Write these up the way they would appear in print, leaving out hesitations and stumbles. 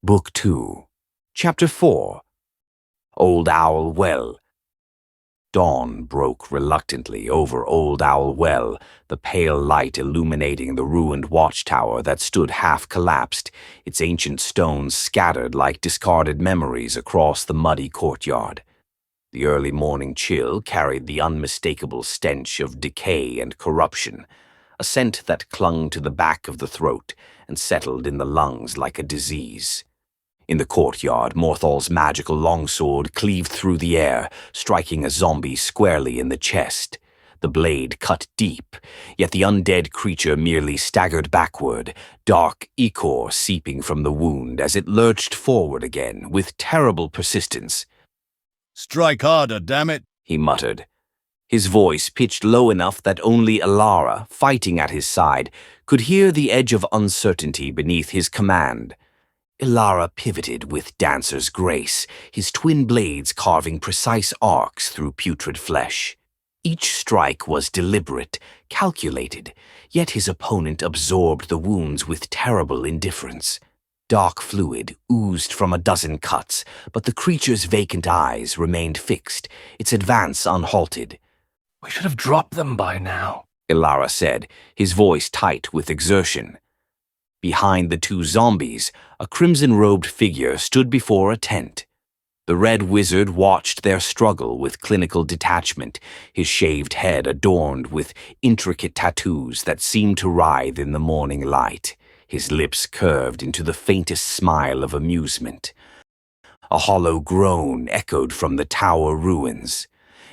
Book 2, Chapter 4, Old Owl Well. Dawn broke reluctantly over Old Owl Well, the pale light illuminating the ruined watchtower that stood half-collapsed, its ancient stones scattered like discarded memories across the muddy courtyard. The early morning chill carried the unmistakable stench of decay and corruption, a scent that clung to the back of the throat and settled in the lungs like a disease. In the courtyard, Morthal's magical longsword cleaved through the air, striking a zombie squarely in the chest. The blade cut deep, yet the undead creature merely staggered backward, dark ichor seeping from the wound as it lurched forward again with terrible persistence. "Strike harder, damn it," he muttered. His voice pitched low enough that only Ilara, fighting at his side, could hear the edge of uncertainty beneath his command. Ilara pivoted with dancer's grace, his twin blades carving precise arcs through putrid flesh. Each strike was deliberate, calculated, yet his opponent absorbed the wounds with terrible indifference. Dark fluid oozed from a dozen cuts, but the creature's vacant eyes remained fixed, its advance unhalted. "We should have dropped them by now," Ilara said, his voice tight with exertion. Behind the two zombies, a crimson-robed figure stood before a tent. The red wizard watched their struggle with clinical detachment, his shaved head adorned with intricate tattoos that seemed to writhe in the morning light, his lips curved into the faintest smile of amusement. A hollow groan echoed from the tower ruins.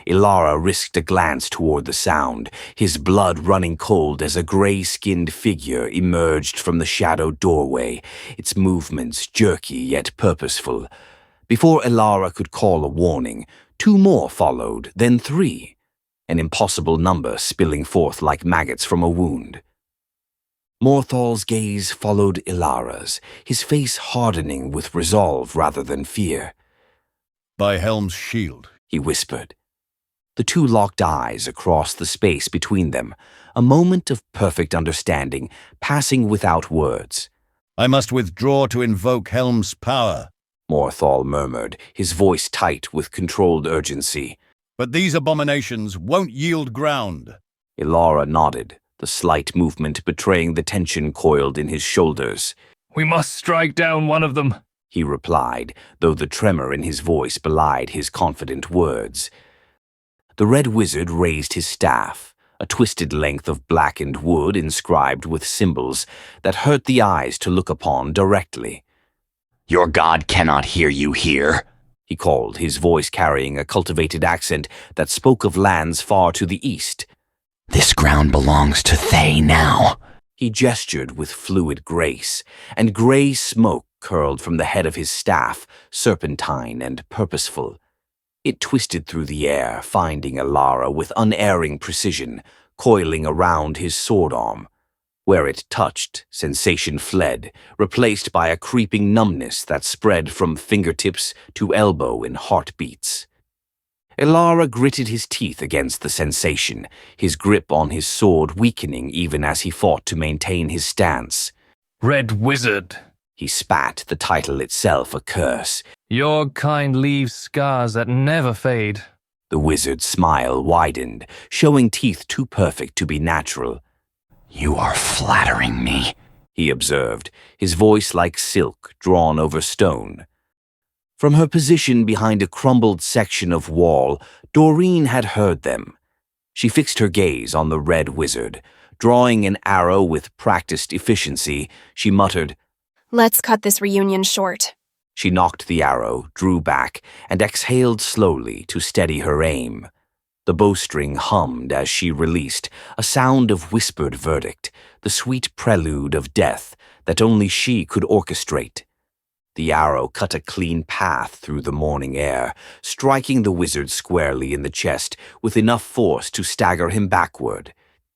Ilara risked a glance toward the sound, his blood running cold as a gray-skinned figure emerged from the shadowed doorway, its movements jerky yet purposeful. Before Ilara could call a warning, two more followed, then three, an impossible number spilling forth like maggots from a wound. Morthal's gaze followed Ilara's, his face hardening with resolve rather than fear. "By Helm's shield," he whispered. The two locked eyes across the space between them, a moment of perfect understanding, passing without words. "I must withdraw to invoke Helm's power," Morthal murmured, his voice tight with controlled urgency. "But these abominations won't yield ground." Ilara nodded, the slight movement betraying the tension coiled in his shoulders. "We must strike down one of them," he replied, though the tremor in his voice belied his confident words. The red wizard raised his staff, a twisted length of blackened wood inscribed with symbols that hurt the eyes to look upon directly. "Your god cannot hear you here," he called, his voice carrying a cultivated accent that spoke of lands far to the east. "This ground belongs to Thay now." He gestured with fluid grace, and gray smoke curled from the head of his staff, serpentine and purposeful. It twisted through the air, finding Ilara with unerring precision, coiling around his sword arm. Where it touched, sensation fled, replaced by a creeping numbness that spread from fingertips to elbow in heartbeats. Ilara gritted his teeth against the sensation, his grip on his sword weakening even as he fought to maintain his stance. "Red Wizard," he spat, the title itself a curse. "Your kind leaves scars that never fade." The wizard's smile widened, showing teeth too perfect to be natural. "You are flattering me," he observed, his voice like silk drawn over stone. From her position behind a crumbled section of wall, Doreen had heard them. She fixed her gaze on the red wizard. Drawing an arrow with practiced efficiency, she muttered, "Let's cut this reunion short." She knocked the arrow, drew back, and exhaled slowly to steady her aim. The bowstring hummed as she released, a sound of whispered verdict, the sweet prelude of death that only she could orchestrate. The arrow cut a clean path through the morning air, striking the wizard squarely in the chest with enough force to stagger him backward.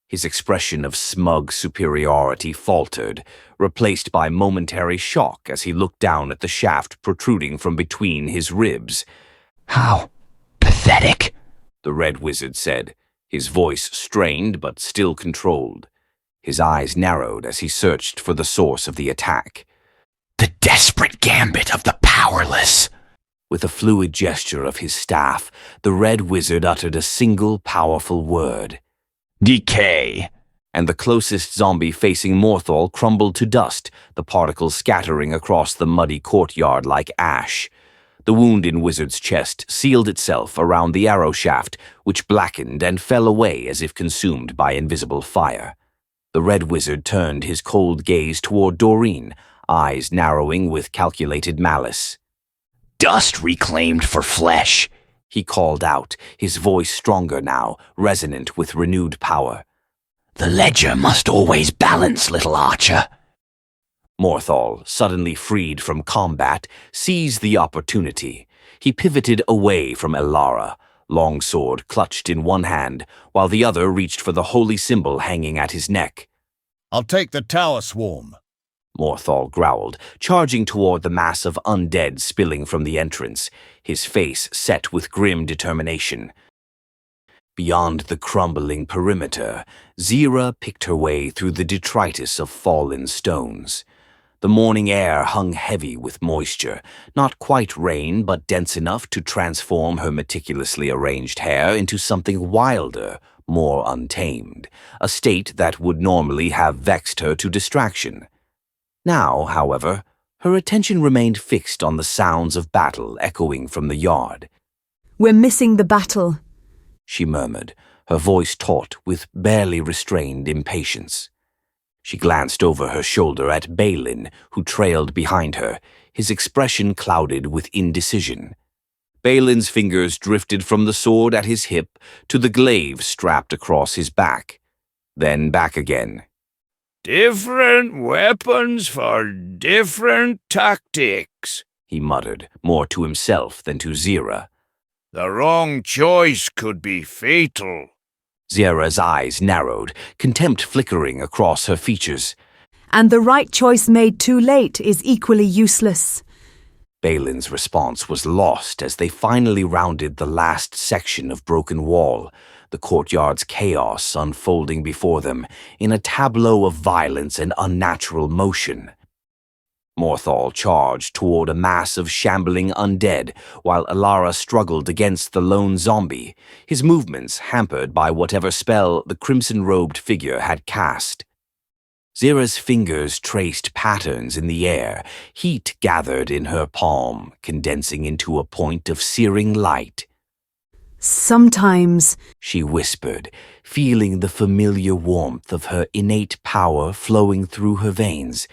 His expression of smug superiority faltered, replaced by momentary shock as he looked down at the shaft protruding from between his ribs. "How pathetic," the red wizard said, his voice strained but still controlled. His eyes narrowed as he searched for the source of the attack. The desperate gambit of the powerless. With a fluid gesture of his staff, the red wizard uttered a single powerful word. Decay. And the closest zombie facing Morthal crumbled to dust, the particles scattering across the muddy courtyard like ash. The wound in Wizard's chest sealed itself around the arrow shaft, which blackened and fell away as if consumed by invisible fire. The red wizard turned his cold gaze toward Doreen, eyes narrowing with calculated malice. Dust reclaimed for flesh, he called out, his voice stronger now, resonant with renewed power. The ledger must always balance, little archer. Morthal, suddenly freed from combat, seized the opportunity. He pivoted away from Elara, longsword clutched in one hand, while the other reached for the holy symbol hanging at his neck. I'll take the tower swarm, Morthal growled, charging toward the mass of undead spilling from the entrance, his face set with grim determination. Beyond the crumbling perimeter, Zira picked her way through the detritus of fallen stones. The morning air hung heavy with moisture, not quite rain, but dense enough to transform her meticulously arranged hair into something wilder, more untamed, a state that would normally have vexed her to distraction. Now, however, her attention remained fixed on the sounds of battle echoing from the yard. "We're missing the battle," she murmured, her voice taut with barely restrained impatience. She glanced over her shoulder at Balin, who trailed behind her, his expression clouded with indecision. Balin's fingers drifted from the sword at his hip to the glaive strapped across his back, then back again. "Different weapons for different tactics," he muttered, more to himself than to Zira. "The wrong choice could be fatal." Zira's eyes narrowed, contempt flickering across her features. "And the right choice made too late is equally useless." Balin's response was lost as they finally rounded the last section of broken wall, the courtyard's chaos unfolding before them in a tableau of violence and unnatural motion. Morthal charged toward a mass of shambling undead, while Elara struggled against the lone zombie, his movements hampered by whatever spell the crimson-robed figure had cast. Zira's fingers traced patterns in the air, heat gathered in her palm, condensing into a point of searing light. "Sometimes," she whispered, feeling the familiar warmth of her innate power flowing through her veins.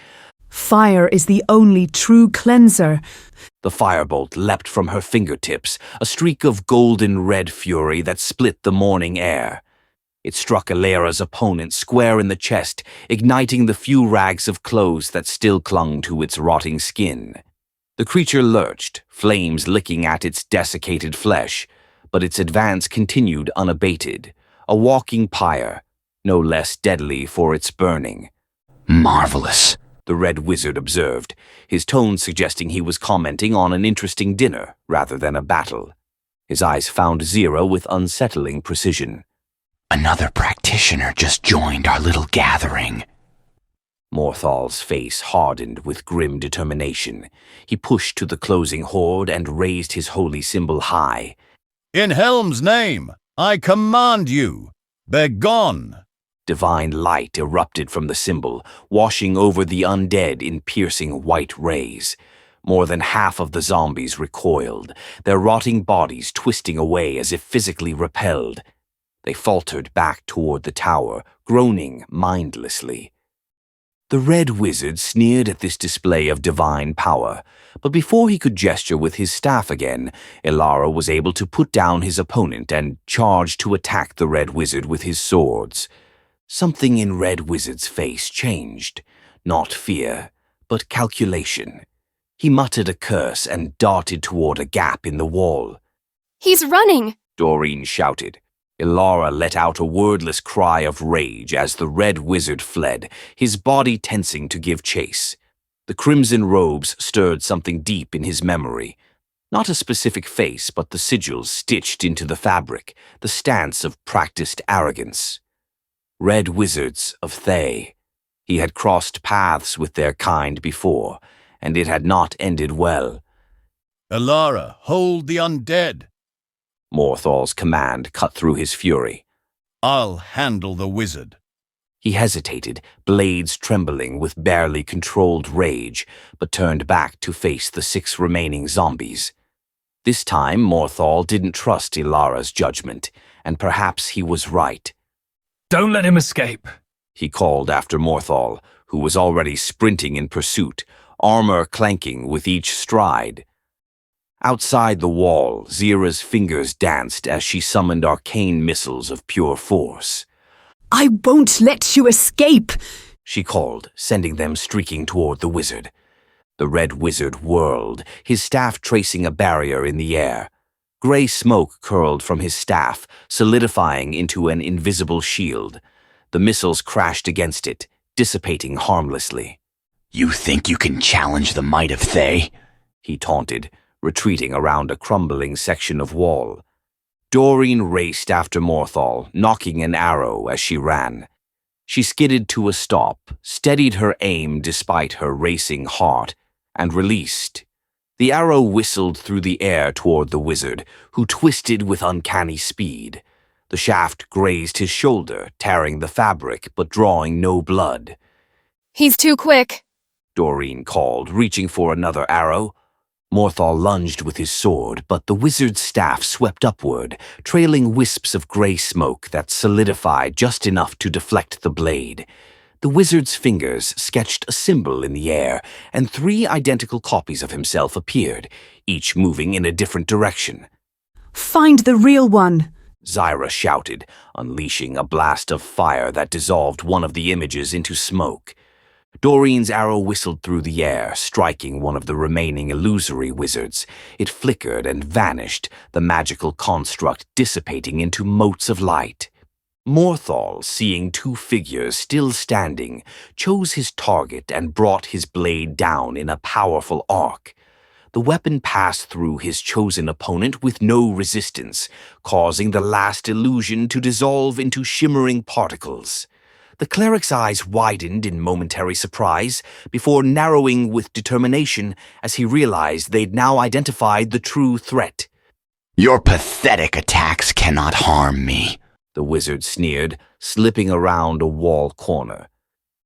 "Fire is the only true cleanser." The firebolt leapt from her fingertips, a streak of golden red fury that split the morning air. It struck Elara's opponent square in the chest, igniting the few rags of clothes that still clung to its rotting skin. The creature lurched, flames licking at its desiccated flesh, but its advance continued unabated, a walking pyre, no less deadly for its burning. Marvelous, the red wizard observed, his tone suggesting he was commenting on an interesting dinner rather than a battle. His eyes found Zira with unsettling precision. Another practitioner just joined our little gathering. Morthal's face hardened with grim determination. He pushed to the closing horde and raised his holy symbol high. In Helm's name, I command you, begone! Divine light erupted from the symbol, washing over the undead in piercing white rays. More than half of the zombies recoiled, their rotting bodies twisting away as if physically repelled. They faltered back toward the tower, groaning mindlessly. The red wizard sneered at this display of divine power, but before he could gesture with his staff again, Elara was able to put down his opponent and charge to attack the red wizard with his swords. Something in Red Wizard's face changed, not fear, but calculation. He muttered a curse and darted toward a gap in the wall. He's running! Doreen shouted. Elara let out a wordless cry of rage as the red wizard fled, his body tensing to give chase. The crimson robes stirred something deep in his memory. Not a specific face, but the sigils stitched into the fabric, the stance of practiced arrogance. Red wizards of Thay. He had crossed paths with their kind before, and it had not ended well. Ilara, hold the undead. Morthal's command cut through his fury. I'll handle the wizard. He hesitated, blades trembling with barely controlled rage, but turned back to face the 6 remaining zombies. This time, Morthal didn't trust Ilara's judgment, and perhaps he was right. Don't let him escape. He called after Morthal, who was already sprinting in pursuit, armor clanking with each stride. Outside the wall, Zira's fingers danced as she summoned arcane missiles of pure force. I won't let you escape! She called, sending them streaking toward the wizard. The red wizard whirled, his staff tracing a barrier in the air. Gray smoke curled from his staff, solidifying into an invisible shield. The missiles crashed against it, dissipating harmlessly. You think you can challenge the might of Thay? He taunted, retreating around a crumbling section of wall. Doreen raced after Morthal, knocking an arrow as she ran. She skidded to a stop, steadied her aim despite her racing heart, and released. The arrow whistled through the air toward the wizard, who twisted with uncanny speed. The shaft grazed his shoulder, tearing the fabric but drawing no blood. He's too quick. Doreen called, reaching for another arrow. Morthal lunged with his sword, but the wizard's staff swept upward, trailing wisps of gray smoke that solidified just enough to deflect the blade. The wizard's fingers sketched a symbol in the air, and 3 identical copies of himself appeared, each moving in a different direction. Find the real one! Zira shouted, unleashing a blast of fire that dissolved one of the images into smoke. Doreen's arrow whistled through the air, striking one of the remaining illusory wizards. It flickered and vanished, the magical construct dissipating into motes of light. Morthal, seeing 2 figures still standing, chose his target and brought his blade down in a powerful arc. The weapon passed through his chosen opponent with no resistance, causing the last illusion to dissolve into shimmering particles. The cleric's eyes widened in momentary surprise, before narrowing with determination as he realized they'd now identified the true threat. Your pathetic attacks cannot harm me, the wizard sneered, slipping around a wall corner.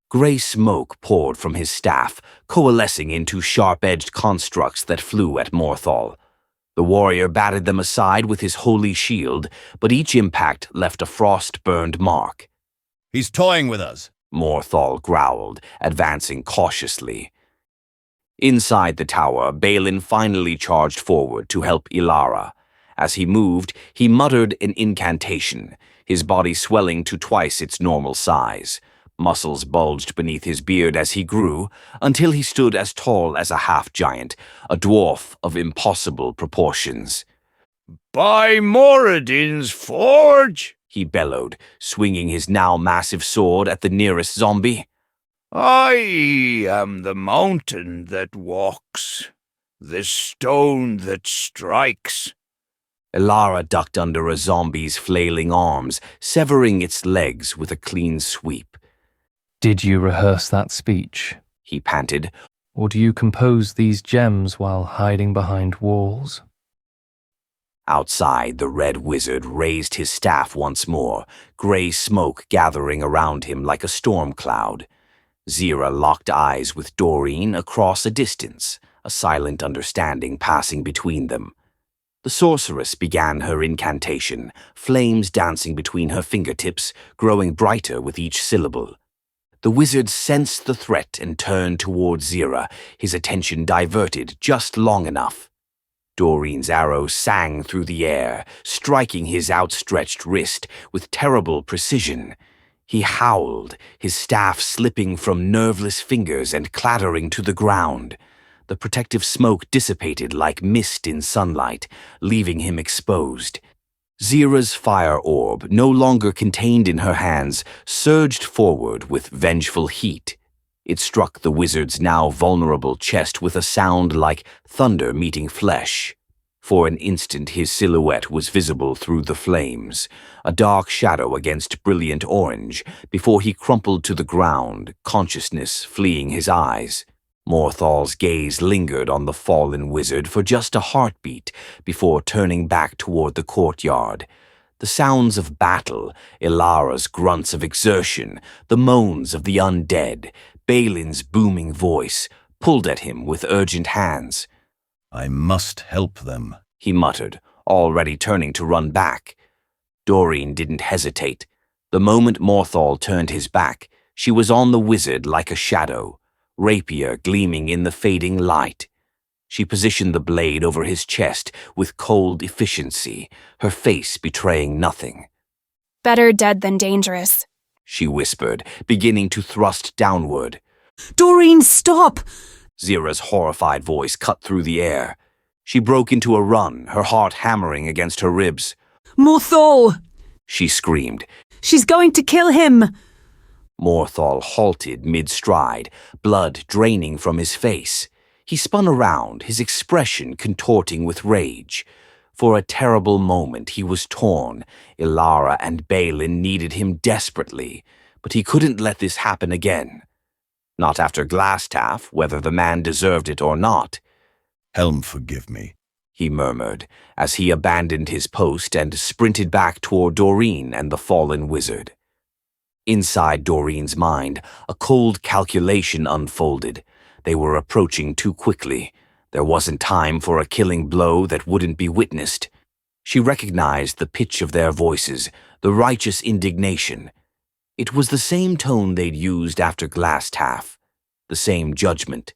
Gray smoke poured from his staff, coalescing into sharp-edged constructs that flew at Morthal. The warrior batted them aside with his holy shield, but each impact left a frost-burned mark. He's toying with us. Morthal growled, advancing cautiously. Inside the tower, Balin finally charged forward to help Ilara. As he moved, he muttered an incantation, his body swelling to twice its normal size. Muscles bulged beneath his beard as he grew, until he stood as tall as a half-giant, a dwarf of impossible proportions. By Moradin's forge! He bellowed, swinging his now massive sword at the nearest zombie. I am the mountain that walks, the stone that strikes. Ilara ducked under a zombie's flailing arms, severing its legs with a clean sweep. Did you rehearse that speech? He panted. Or do you compose these gems while hiding behind walls? Outside, the red wizard raised his staff once more, gray smoke gathering around him like a storm cloud. Zira locked eyes with Doreen across a distance, a silent understanding passing between them. The sorceress began her incantation, flames dancing between her fingertips, growing brighter with each syllable. The wizard sensed the threat and turned toward Zira, his attention diverted just long enough. Doreen's arrow sang through the air, striking his outstretched wrist with terrible precision. He howled, his staff slipping from nerveless fingers and clattering to the ground. The protective smoke dissipated like mist in sunlight, leaving him exposed. Zira's fire orb, no longer contained in her hands, surged forward with vengeful heat. It struck the wizard's now vulnerable chest with a sound like thunder meeting flesh. For an instant his silhouette was visible through the flames, a dark shadow against brilliant orange, before he crumpled to the ground, consciousness fleeing his eyes. Morthal's gaze lingered on the fallen wizard for just a heartbeat before turning back toward the courtyard. The sounds of battle, Ilara's grunts of exertion, the moans of the undead, Balin's booming voice, pulled at him with urgent hands. I must help them, He muttered, already turning to run back. Doreen didn't hesitate. The moment Morthal turned his back, she was on the wizard like a shadow, rapier gleaming in the fading light. She positioned the blade over his chest with cold efficiency, her face betraying nothing. Better dead than dangerous. She whispered, beginning to thrust downward. Doreen, stop! Zira's horrified voice cut through the air. She broke into a run, her heart hammering against her ribs. Morthal! She screamed. She's going to kill him! Morthal halted mid-stride, blood draining from his face. He spun around, his expression contorting with rage. For a terrible moment he was torn. Ilara and Balin needed him desperately, but he couldn't let this happen again. Not after Glasstaff, whether the man deserved it or not. Helm, forgive me, He murmured, as he abandoned his post and sprinted back toward Doreen and the fallen wizard. Inside Doreen's mind, a cold calculation unfolded. They were approaching too quickly. There wasn't time for a killing blow that wouldn't be witnessed. She recognized the pitch of their voices, the righteous indignation. It was the same tone they'd used after Glasstaff, the same judgment.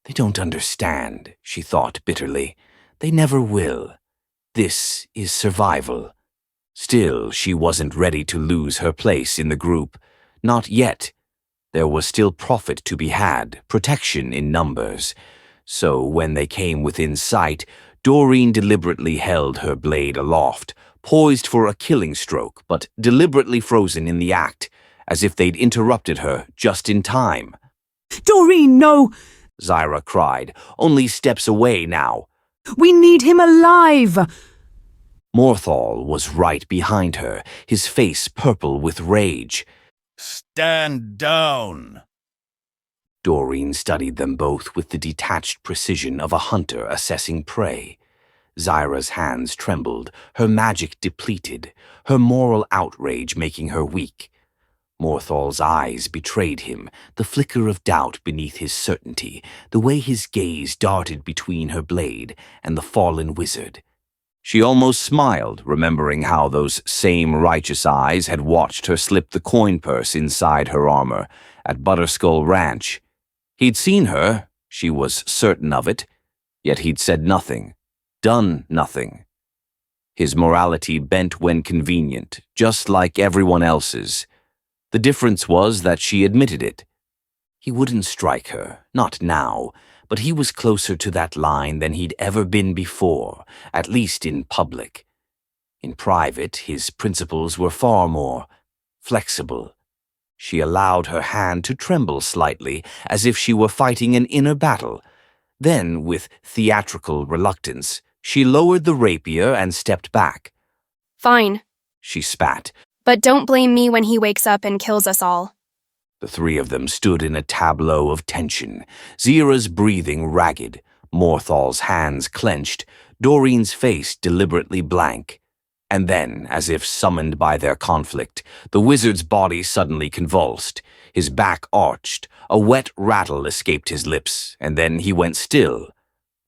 They don't understand, she thought bitterly. They never will. This is survival. Still, she wasn't ready to lose her place in the group. Not yet. There was still profit to be had, protection in numbers. So when they came within sight, Doreen deliberately held her blade aloft, poised for a killing stroke, but deliberately frozen in the act, as if they'd interrupted her just in time. Doreen, no! Zira cried, only steps away now. We need him alive! Morthal was right behind her, his face purple with rage. Stand down! Doreen studied them both with the detached precision of a hunter assessing prey. Zira's hands trembled, her magic depleted, her moral outrage making her weak. Morthal's eyes betrayed him, the flicker of doubt beneath his certainty, the way his gaze darted between her blade and the fallen wizard. She almost smiled, remembering how those same righteous eyes had watched her slip the coin purse inside her armor at Butterskull Ranch. He'd seen her, she was certain of it, yet he'd said nothing, done nothing. His morality bent when convenient, just like everyone else's. The difference was that she admitted it. He wouldn't strike her, not now, but he was closer to that line than he'd ever been before, at least in public. In private, his principles were far more flexible. She allowed her hand to tremble slightly, as if she were fighting an inner battle. Then, with theatrical reluctance, she lowered the rapier and stepped back. Fine. She spat. But don't blame me when he wakes up and kills us all. The three of them stood in a tableau of tension, Zira's breathing ragged, Morthal's hands clenched, Doreen's face deliberately blank. And then, as if summoned by their conflict, the wizard's body suddenly convulsed. His back arched, a wet rattle escaped his lips, and then he went still,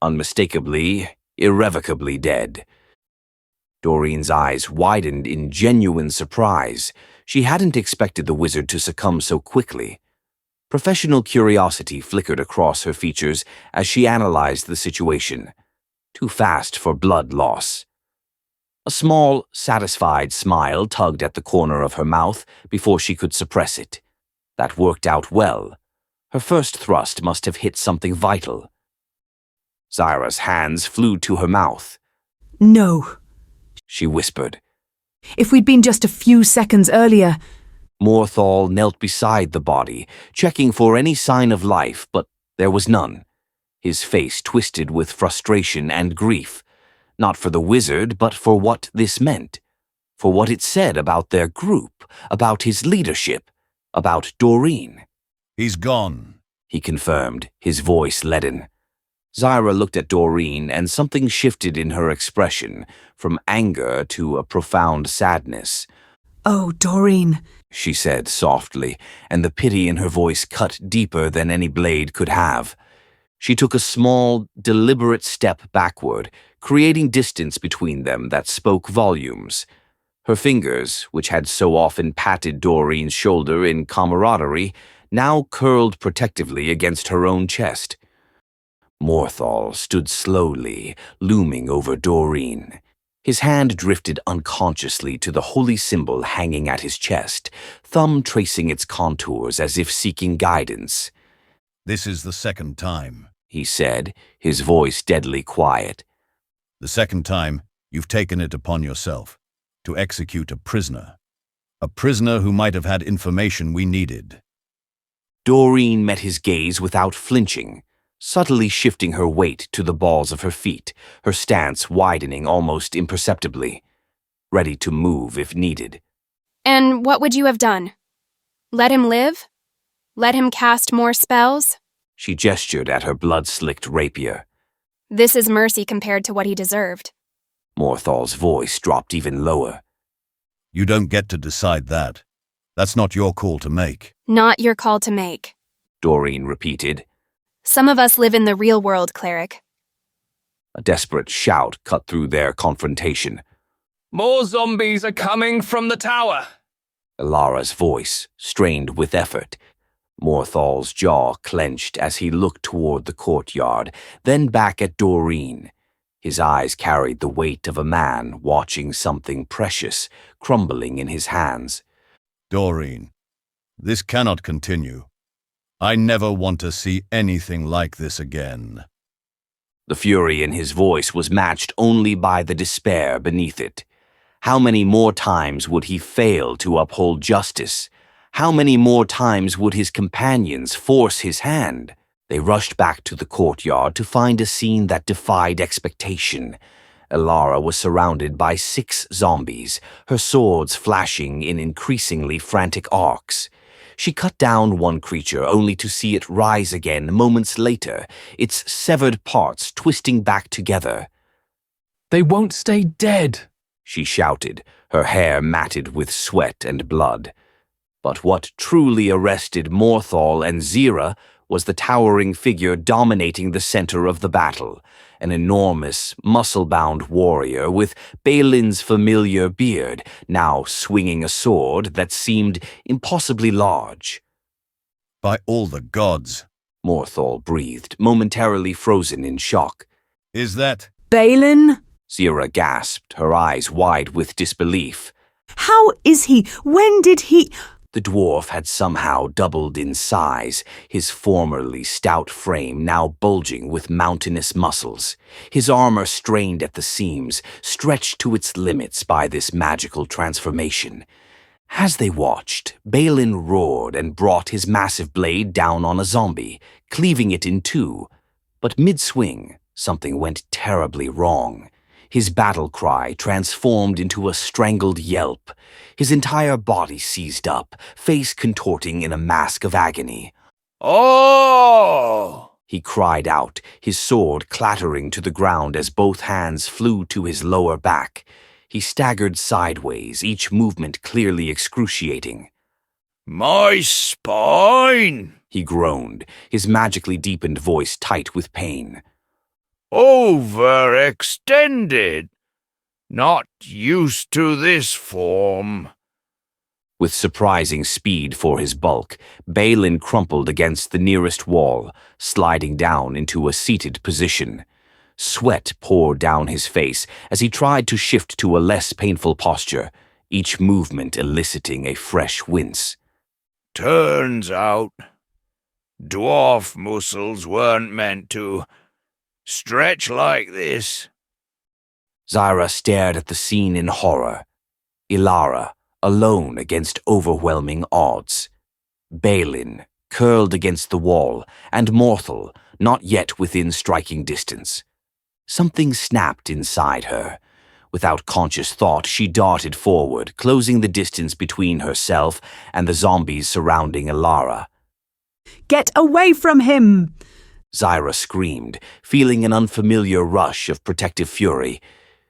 unmistakably, irrevocably dead. Doreen's eyes widened in genuine surprise. She hadn't expected the wizard to succumb so quickly. Professional curiosity flickered across her features as she analyzed the situation. Too fast for blood loss. A small, satisfied smile tugged at the corner of her mouth before she could suppress it. That worked out well. Her first thrust must have hit something vital. Zira's hands flew to her mouth. No. She whispered. If we'd been just a few seconds earlier... Morthal knelt beside the body, checking for any sign of life, but there was none. His face twisted with frustration and grief. Not for the wizard, but for what this meant. For what it said about their group, about his leadership, about Doreen. He's gone. he confirmed, his voice leaden. Zyra looked at Doreen, and something shifted in her expression, from anger to a profound sadness. Oh, Doreen. She said softly, and the pity in her voice cut deeper than any blade could have. She took a small, deliberate step backward, creating distance between them that spoke volumes. Her fingers, which had so often patted Doreen's shoulder in camaraderie, now curled protectively against her own chest. Morthal stood slowly, looming over Doreen. His hand drifted unconsciously to the holy symbol hanging at his chest, thumb tracing its contours as if seeking guidance. This is the second time, he said, his voice deadly quiet. The second time you've taken it upon yourself to execute a prisoner who might have had information we needed. Doreen met his gaze without flinching, subtly shifting her weight to the balls of her feet, her stance widening almost imperceptibly, ready to move if needed. And what would you have done? Let him live? Let him cast more spells? She gestured at her blood-slicked rapier. This is mercy compared to what he deserved. Morthal's voice dropped even lower. You don't get to decide that. That's not your call to make. Not your call to make, Doreen repeated. Some of us live in the real world, cleric. A desperate shout cut through their confrontation. More zombies are coming from the tower. Ilara's voice, strained with effort. Morthal's jaw clenched as he looked toward the courtyard, then back at Doreen. His eyes carried the weight of a man watching something precious crumbling in his hands. Doreen, this cannot continue. I never want to see anything like this again. The fury in his voice was matched only by the despair beneath it. How many more times would he fail to uphold justice? How many more times would his companions force his hand? They rushed back to the courtyard to find a scene that defied expectation. Ilara was surrounded by 6 zombies, her swords flashing in increasingly frantic arcs. She cut down one creature only to see it rise again moments later, its severed parts twisting back together. They won't stay dead, she shouted, her hair matted with sweat and blood. But what truly arrested Morthal and Zira was the towering figure dominating the center of the battle, an enormous, muscle-bound warrior with Balin's familiar beard, now swinging a sword that seemed impossibly large. By all the gods, Morthal breathed, momentarily frozen in shock. Is that... Balin? Zira gasped, her eyes wide with disbelief. How is he? When did he... The dwarf had somehow doubled in size, his formerly stout frame now bulging with mountainous muscles, his armor strained at the seams, stretched to its limits by this magical transformation. As they watched, Balin roared and brought his massive blade down on a zombie, cleaving it in two. But mid-swing, something went terribly wrong. His battle cry transformed into a strangled yelp. His entire body seized up, face contorting in a mask of agony. Oh! He cried out, his sword clattering to the ground as both hands flew to his lower back. He staggered sideways, each movement clearly excruciating. My spine! He groaned, his magically deepened voice tight with pain. Overextended. Not used to this form. With surprising speed for his bulk, Balin crumpled against the nearest wall, sliding down into a seated position. Sweat poured down his face as he tried to shift to a less painful posture, each movement eliciting a fresh wince. Turns out, dwarf muscles weren't meant to stretch like this. Zyra stared at the scene in horror. Ilara, alone against overwhelming odds. Balin, curled against the wall, and Morthal, not yet within striking distance. Something snapped inside her. Without conscious thought, she darted forward, closing the distance between herself and the zombies surrounding Ilara. Get away from him! Zyra screamed, feeling an unfamiliar rush of protective fury.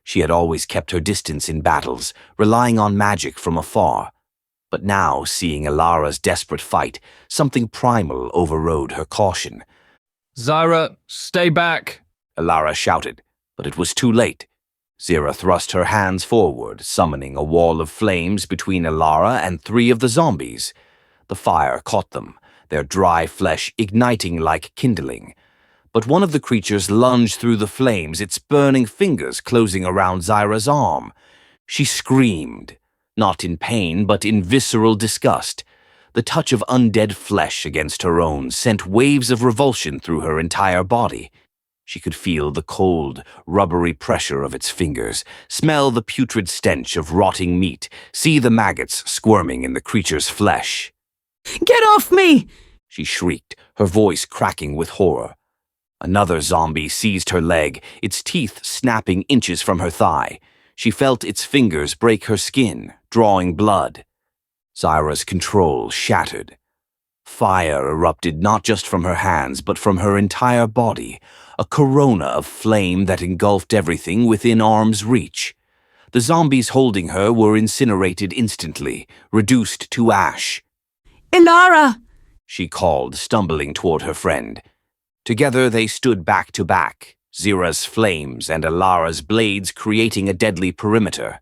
She had always kept her distance in battles, relying on magic from afar. But now, seeing Ilara's desperate fight, something primal overrode her caution. Zyra, stay back! Ilara shouted, but it was too late. Zyra thrust her hands forward, summoning a wall of flames between Ilara and 3 of the zombies. The fire caught them, their dry flesh igniting like kindling. But one of the creatures lunged through the flames, its burning fingers closing around Zyra's arm. She screamed, not in pain but in visceral disgust. The touch of undead flesh against her own sent waves of revulsion through her entire body. She could feel the cold, rubbery pressure of its fingers, smell the putrid stench of rotting meat, see the maggots squirming in the creature's flesh. Get off me! She shrieked, her voice cracking with horror. Another zombie seized her leg, its teeth snapping inches from her thigh. She felt its fingers break her skin, drawing blood. Zyra's control shattered. Fire erupted not just from her hands, but from her entire body, a corona of flame that engulfed everything within arm's reach. The zombies holding her were incinerated instantly, reduced to ash. Ilara! She called, stumbling toward her friend. Together they stood back to back, Zyra's flames and Ilara's blades creating a deadly perimeter.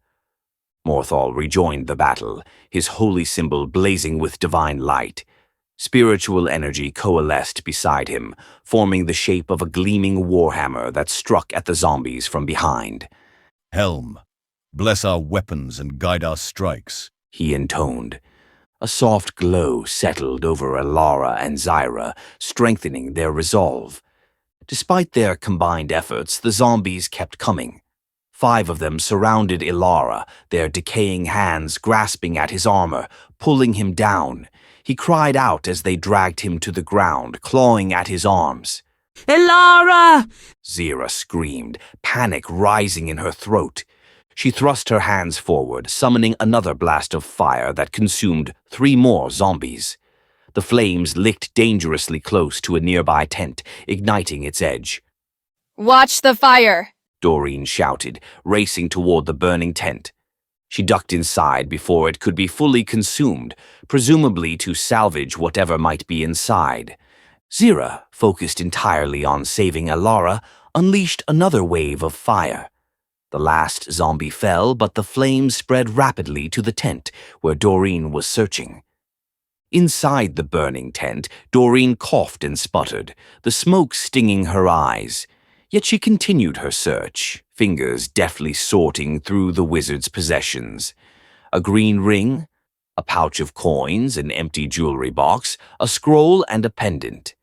Morthal rejoined the battle, his holy symbol blazing with divine light. Spiritual energy coalesced beside him, forming the shape of a gleaming warhammer that struck at the zombies from behind. Helm, bless our weapons and guide our strikes, he intoned. A soft glow settled over Ilara and Zyra, strengthening their resolve. Despite their combined efforts, the zombies kept coming. 5 of them surrounded Ilara, their decaying hands grasping at his armor, pulling him down. He cried out as they dragged him to the ground, clawing at his arms. Ilara! Zyra screamed, panic rising in her throat. She thrust her hands forward, summoning another blast of fire that consumed 3 more zombies. The flames licked dangerously close to a nearby tent, igniting its edge. Watch the fire! Doreen shouted, racing toward the burning tent. She ducked inside before it could be fully consumed, presumably to salvage whatever might be inside. Zyra, focused entirely on saving Ilara, unleashed another wave of fire. The last zombie fell, but the flames spread rapidly to the tent where Doreen was searching. Inside the burning tent, Doreen coughed and sputtered, the smoke stinging her eyes. Yet she continued her search, fingers deftly sorting through the wizard's possessions. A green ring, a pouch of coins, an empty jewelry box, a scroll, and a pendant.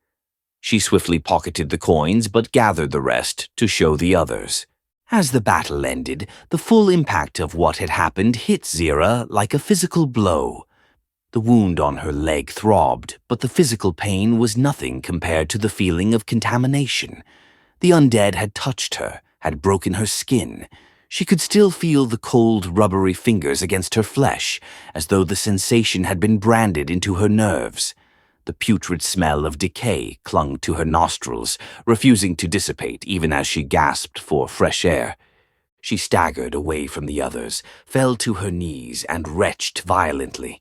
She swiftly pocketed the coins but gathered the rest to show the others. As the battle ended, the full impact of what had happened hit Zyra like a physical blow. The wound on her leg throbbed, but the physical pain was nothing compared to the feeling of contamination. The undead had touched her, had broken her skin. She could still feel the cold, rubbery fingers against her flesh, as though the sensation had been branded into her nerves. The putrid smell of decay clung to her nostrils, refusing to dissipate even as she gasped for fresh air. She staggered away from the others, fell to her knees, and retched violently.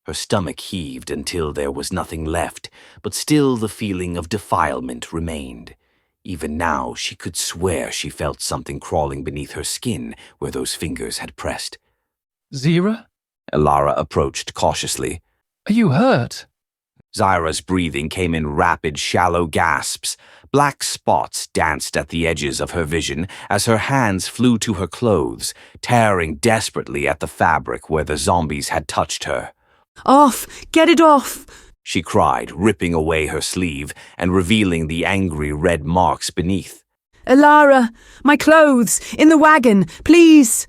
Her stomach heaved until there was nothing left, but still the feeling of defilement remained. Even now, she could swear she felt something crawling beneath her skin where those fingers had pressed. Zyra? Ilara approached cautiously. Are you hurt? Zyra's breathing came in rapid, shallow gasps. Black spots danced at the edges of her vision as her hands flew to her clothes, tearing desperately at the fabric where the zombies had touched her. Off! Get it off! She cried, ripping away her sleeve and revealing the angry red marks beneath. Ilara! My clothes! In the wagon! Please!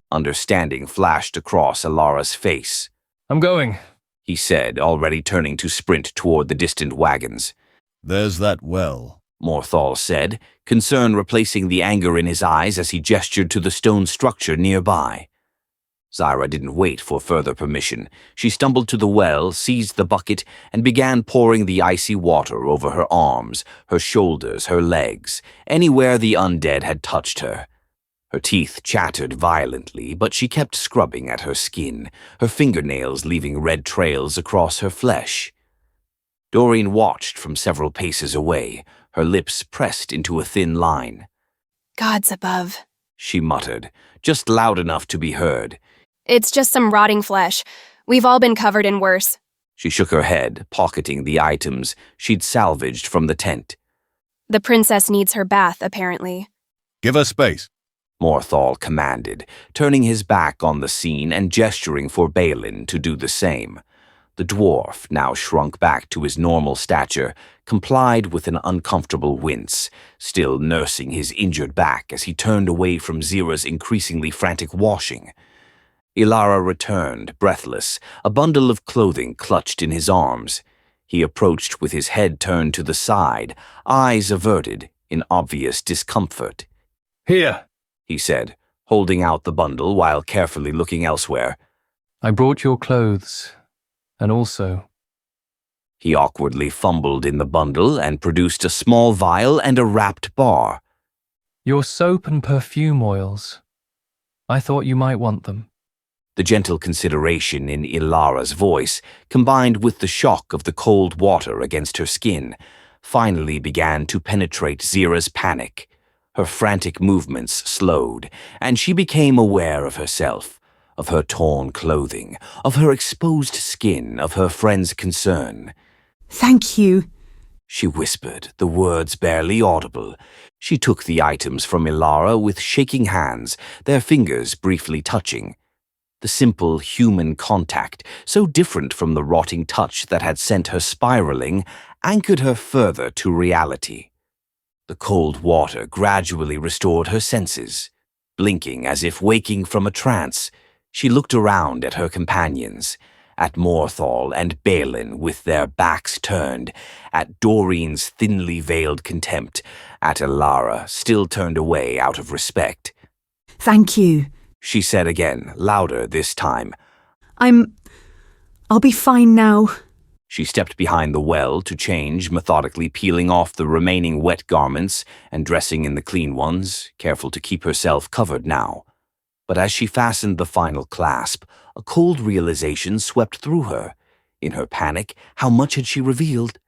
Understanding flashed across Ilara's face. I'm going, he said, already turning to sprint toward the distant wagons. There's that well, Morthal said, concern replacing the anger in his eyes as he gestured to the stone structure nearby. Zyra didn't wait for further permission. She stumbled to the well, seized the bucket, and began pouring the icy water over her arms, her shoulders, her legs, anywhere the undead had touched her. Her teeth chattered violently, but she kept scrubbing at her skin, her fingernails leaving red trails across her flesh. Doreen watched from several paces away, her lips pressed into a thin line. Gods above. She muttered, just loud enough to be heard. It's just some rotting flesh. We've all been covered in worse. She shook her head, pocketing the items she'd salvaged from the tent. The princess needs her bath, apparently. Give her space. Morthal commanded, turning his back on the scene and gesturing for Balin to do the same. The dwarf, now shrunk back to his normal stature, complied with an uncomfortable wince, still nursing his injured back as he turned away from Zira's increasingly frantic washing. Ilara returned, breathless, a bundle of clothing clutched in his arms. He approached with his head turned to the side, eyes averted, in obvious discomfort. Here, He said, holding out the bundle while carefully looking elsewhere. I brought your clothes, and also... He awkwardly fumbled in the bundle and produced a small vial and a wrapped bar. your soap and perfume oils. I thought you might want them. The gentle consideration in Ilara's voice, combined with the shock of the cold water against her skin, finally began to penetrate Zira's panic. Her frantic movements slowed, and she became aware of herself, of her torn clothing, of her exposed skin, of her friend's concern. Thank you. She whispered, the words barely audible. She took the items from Ilara with shaking hands, their fingers briefly touching. The simple human contact, so different from the rotting touch that had sent her spiraling, anchored her further to reality. The cold water gradually restored her senses. Blinking as if waking from a trance, she looked around at her companions, at Morthal and Balin with their backs turned, at Doreen's thinly veiled contempt, at Ilara, still turned away out of respect. Thank you. She said again, louder this time. I'll be fine now. She stepped behind the well to change, methodically peeling off the remaining wet garments and dressing in the clean ones, careful to keep herself covered now. But as she fastened the final clasp, a cold realization swept through her. In her panic, how much had she revealed?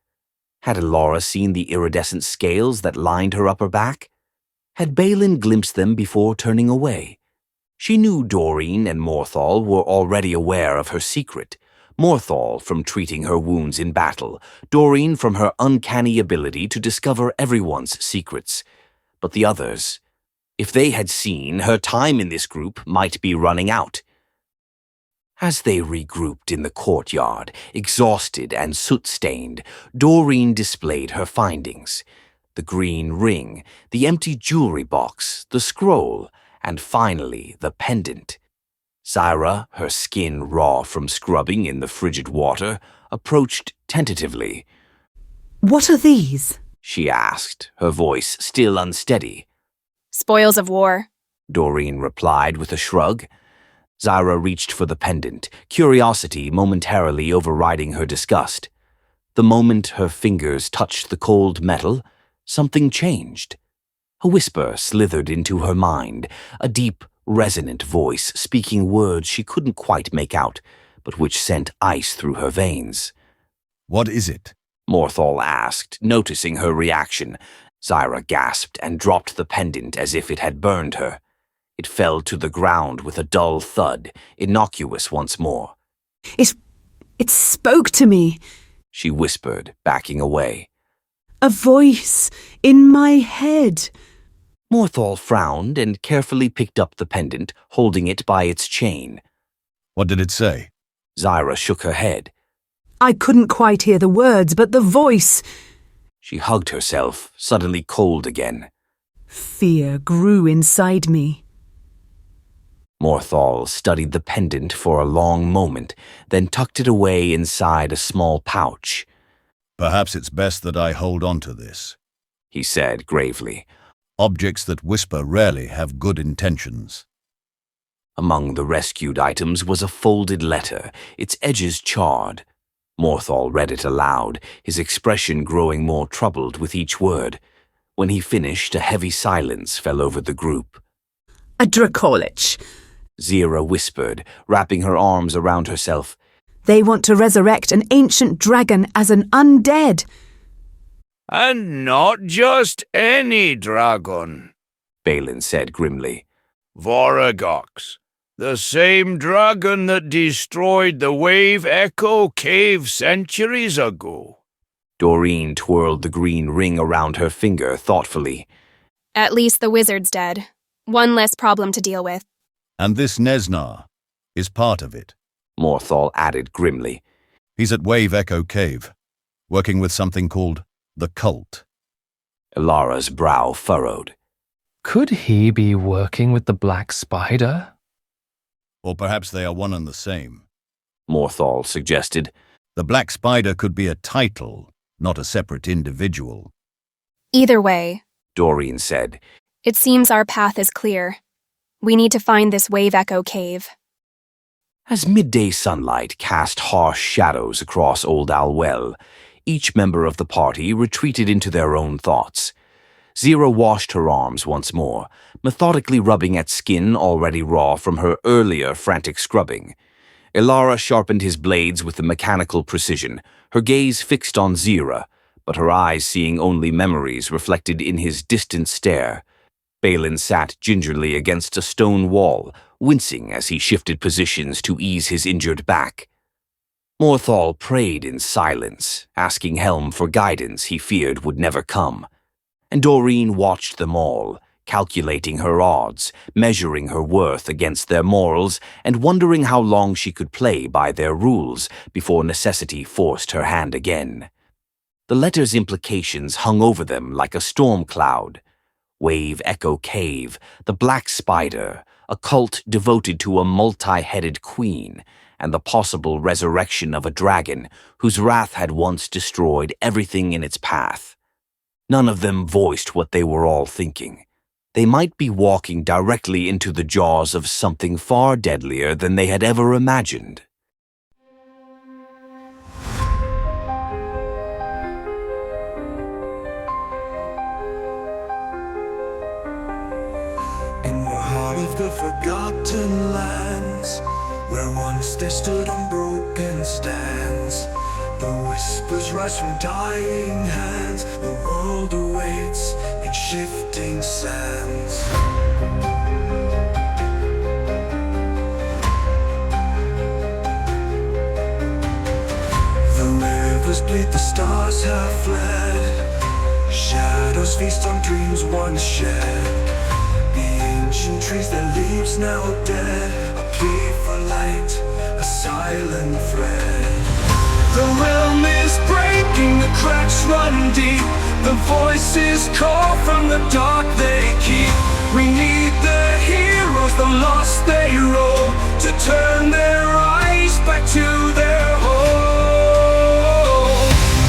Had Ilara seen the iridescent scales that lined her upper back? Had Balin glimpsed them before turning away? She knew Doreen and Morthal were already aware of her secret. Morthal from treating her wounds in battle, Doreen from her uncanny ability to discover everyone's secrets. But the others, if they had seen, her time in this group might be running out. As they regrouped in the courtyard, exhausted and soot-stained, Doreen displayed her findings. The green ring, the empty jewelry box, the scroll, and finally the pendant. Zyra, her skin raw from scrubbing in the frigid water, approached tentatively. What are these? She asked, her voice still unsteady. Spoils of war. Doreen replied with a shrug. Zyra reached for the pendant, curiosity momentarily overriding her disgust. The moment her fingers touched the cold metal, something changed. A whisper slithered into her mind, a deep, resonant voice speaking words she couldn't quite make out, but which sent ice through her veins. What is it? Morthal asked, noticing her reaction. Zyra gasped and dropped the pendant as if it had burned her. It fell to the ground with a dull thud, innocuous once more. It spoke to me. She whispered, backing away. A voice in my head. Morthal frowned and carefully picked up the pendant, holding it by its chain. What did it say? Zyra shook her head. I couldn't quite hear the words, but the voice... She hugged herself, suddenly cold again. Fear grew inside me. Morthal studied the pendant for a long moment, then tucked it away inside a small pouch. Perhaps it's best that I hold on to this, He said gravely. Objects that whisper rarely have good intentions. Among the rescued items was a folded letter, its edges charred. Morthal read it aloud, his expression growing more troubled with each word. When he finished, a heavy silence fell over the group. A Dracolich. Zira whispered, wrapping her arms around herself. They want to resurrect an ancient dragon as an undead. And not just any dragon, Balin said grimly. Voragox, the same dragon that destroyed the Wave Echo Cave centuries ago. Doreen twirled the green ring around her finger thoughtfully. At least the wizard's dead. One less problem to deal with. And this Nesnar is part of it. Morthal added grimly. He's at Wave Echo Cave, working with something called the Cult. Ilara's brow furrowed. Could he be working with the Black Spider? Or perhaps they are one and the same. Morthal suggested. The Black Spider could be a title, not a separate individual. Either way, Doreen said. it seems our path is clear. We need to find this Wave Echo Cave. As midday sunlight cast harsh shadows across Old Owl Well, each member of the party retreated into their own thoughts. Zira washed her arms once more, methodically rubbing at skin already raw from her earlier frantic scrubbing. Ilara sharpened his blades with a mechanical precision, her gaze fixed on Zira, but her eyes seeing only memories reflected in his distant stare. Balin sat gingerly against a stone wall, wincing as he shifted positions to ease his injured back. Morthal prayed in silence, asking Helm for guidance he feared would never come. And Doreen watched them all, calculating her odds, measuring her worth against their morals, and wondering how long she could play by their rules before necessity forced her hand again. The letter's implications hung over them like a storm cloud. Wave Echo Cave, the Black Spider, a cult devoted to a multi-headed queen, and the possible resurrection of a dragon whose wrath had once destroyed everything in its path. None of them voiced what they were all thinking. They might be walking directly into the jaws of something far deadlier than they had ever imagined. In the heart of the forgotten lands, where once there stood unbroken stands, the whispers rise from dying hands. The world awaits in shifting sands. The rivers bleed, the stars have fled. Shadows feast on dreams once shared. Ancient trees, their leaves now dead. A plea for light, a silent thread. The realm is breaking, the cracks run deep. The voices call from the dark they keep. We need the heroes, the lost they roam, to turn their eyes back to their home.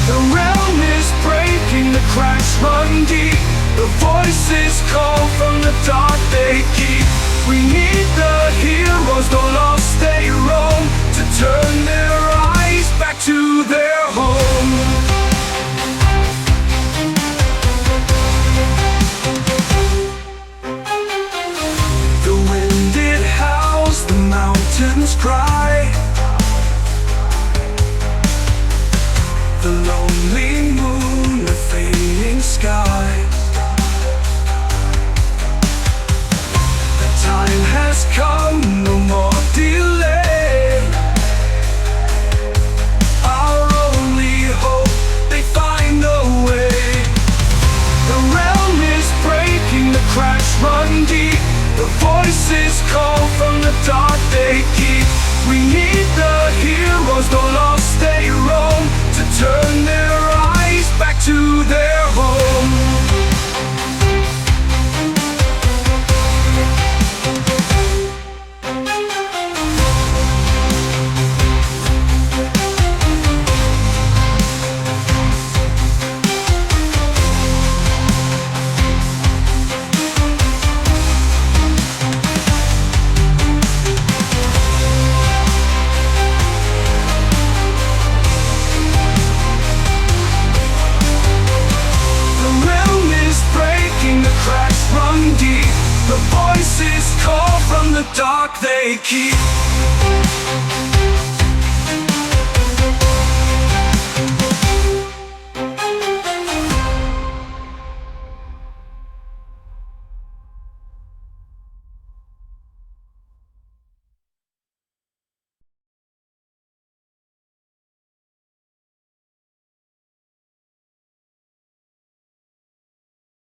The realm is breaking, the cracks run deep. The voices call from the dark they keep. We need the heroes, the lost they roam, to turn their eyes back to their home. The wind it howls, the mountains cry. The lonely moon, the fading sky. Time The voices call from the dark they keep.